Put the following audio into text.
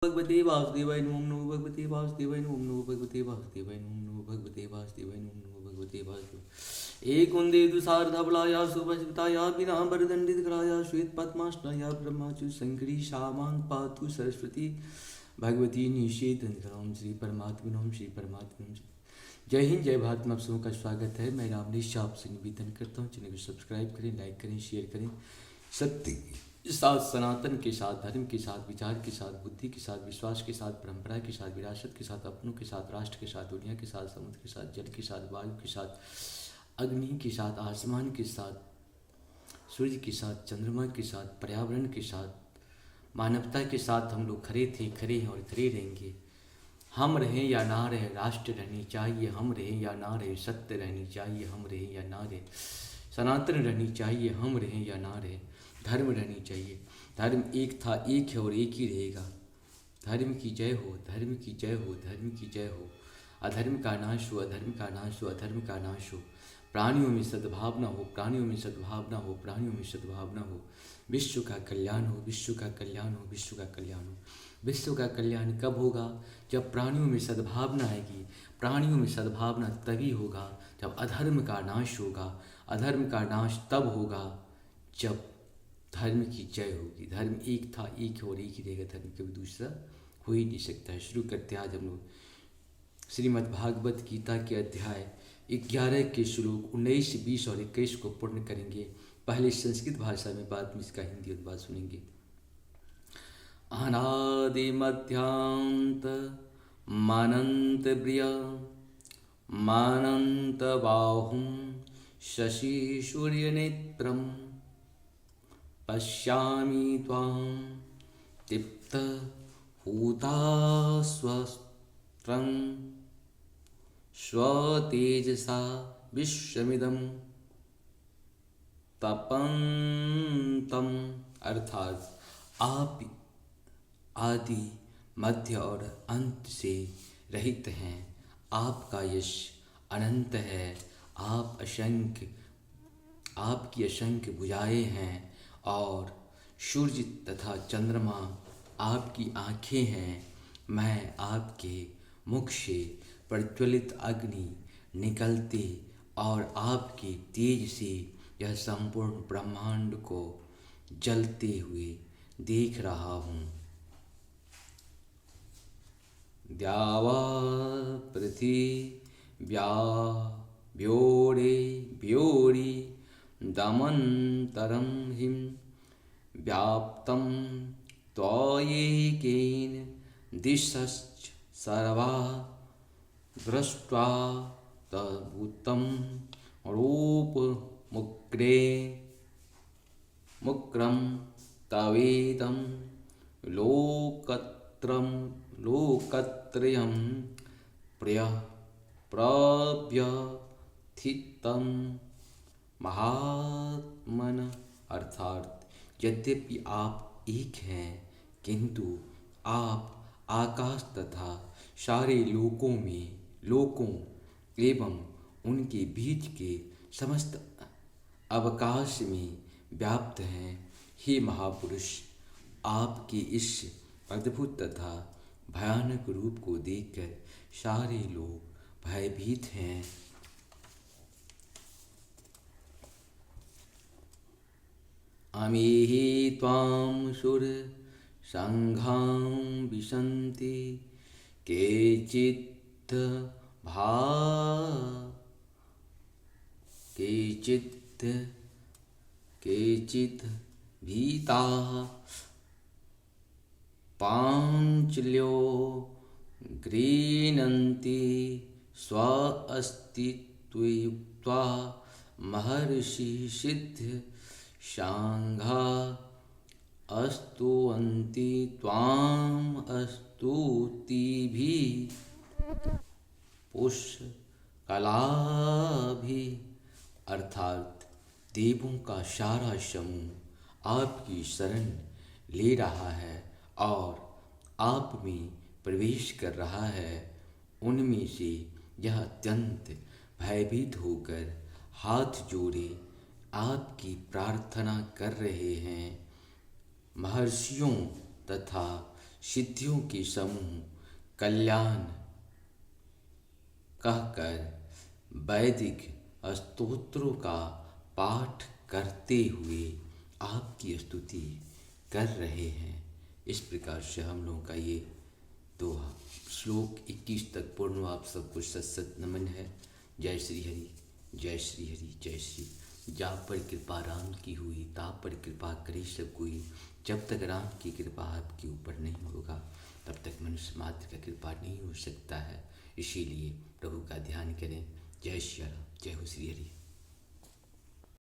भगवते वासुदेवाय नमो भगवते वासुदेवाय नमो भगवते वासुदेवाय नमो भगवते वासुदेवाय नमो भगवते वासुदेवाय एक वंदे दुसारधबलाया सुभजिताया बिना वरदंडित कराया श्वेत पद्मासनाया ब्रह्माचु शंकरी शामां पातु सरस्वती भगवती निषेधनकराम श्री परमात्मनम श्री परमात्मनम। जय हिंद जय भारत। आप सबों का स्वागत है। मैं रामनीश आपसे निवेदन करता हूँ चैनल को सब्सक्राइब करें, लाइक करें, शेयर करें। सत्य के साथ, सनातन के साथ, धर्म के साथ, विचार के साथ, बुद्धि के साथ, विश्वास के साथ, परंपरा के साथ, विरासत के साथ, अपनों के साथ, राष्ट्र के साथ, दुनिया के साथ, समुद्र के साथ, जल के साथ, वायु के साथ, अग्नि के साथ, आसमान के साथ, सूर्य के साथ, चंद्रमा के साथ, पर्यावरण के साथ, मानवता के साथ हम लोग खड़े थे, खड़े हैं और खड़े रहेंगे। हम रहें या ना रहे, राष्ट्र रहनी चाहिए। हम रहें या ना रहे, सत्य रहनी चाहिए। हम रहें या ना रहे, सनातन रहनी चाहिए। हम रहें या ना रहे, धर्म रहनी चाहिए। धर्म एक था, एक है और एक ही रहेगा। धर्म की जय हो, धर्म की जय हो, धर्म की जय हो। अधर्म का नाश हो, अधर्म का नाश हो, अधर्म का नाश हो। प्राणियों में सद्भावना हो, प्राणियों में सद्भावना हो, प्राणियों में सद्भावना हो। विश्व का कल्याण हो, विश्व का कल्याण हो, विश्व का कल्याण हो। विश्व का कल्याण कब होगा? जब प्राणियों में सद्भावना आएगी। प्राणियों में सद्भावना तभी होगा जब अधर्म का नाश होगा। अधर्म का नाश तब होगा जब धर्म की जय होगी। धर्म एक था, एक है और एक ही रहेगा। धर्म कभी दूसरा हो ही नहीं सकता है। शुरू करते हैं आज हम लोग श्रीमद् भागवत गीता के अध्याय 11 के श्लोक 19, 20 और 21 को पूर्ण करेंगे। पहले संस्कृत भाषा में, बाद में इसका हिंदी अनुवाद सुनेंगे। अनादि मध्यांत मानंत प्रिय मानंत बाहुं शशि सूर्य नेत्रम पश्यामि त्वां दीप्त हुतास्वस्त्रं स्वतेजसा विश्वमिदं तपन्तम्। अर्थात आप आदि मध्य और अंत से रहित हैं। आपका यश अनंत है। आप असंख्य, आपकी असंख्य भुजाएं हैं और सूर्य तथा चंद्रमा आपकी आँखें हैं। मैं आपके मुख से प्रज्वलित अग्नि निकलते और आपके तेज से यह संपूर्ण ब्रह्मांड को जलते हुए देख रहा हूँ। द्यावा पृथिव्या व्योरे व्योरि दमन्तरं हिं व्याप्तं त्वयैकेन दिशश्च सर्वा दृष्ट्वा तद्भुतं रूपमुग्रे मुक्रं तवेदं लोकत्रयं प्रव्यथितं महात्मन। अर्थात यद्यपि आप एक हैं, किंतु आप आकाश तथा सारे लोकों एवं उनके बीच के समस्त अवकाश में व्याप्त हैं। हे महापुरुष, आपके इस अद्भुत तथा भयानक रूप को देखकर सारे लोग भयभीत हैं। अमीहि त्वां सुर संघां विशन्ति केचित् भीताः पाञ्चल्यो गृह्णन्ति स्वास्तित्वयुक्त्वा महर्षि सिद्ध सांघा स्तुवन्ति त्वाम् स्तुतिभिः पुष्कलाभिः। अर्थात देवों का सारा समूह आपकी शरण ले रहा है और आप में प्रवेश कर रहा है। उनमें से यह अत्यंत भयभीत होकर हाथ जोड़े आपकी प्रार्थना कर रहे हैं। महर्षियों तथा सिद्धियों के समूह कल्याण कहकर वैदिक स्तोत्रों का पाठ करते हुए आपकी स्तुति कर रहे हैं। इस प्रकार से हम लोगों का ये दोहा श्लोक 21 तक पूर्ण हुआ। आप सबको सत नमन है। जय श्री हरि, जय श्री हरि, जय श्री। जा पर कृपा राम की हुई, ता पर कृपा करे सब कोई। जब तक राम की कृपा आपके ऊपर नहीं होगा तब तक मनुष्य मात्र का कृपा नहीं हो सकता है। इसीलिए प्रभु का ध्यान करें। जय श्री राम, जय हो श्री हरि।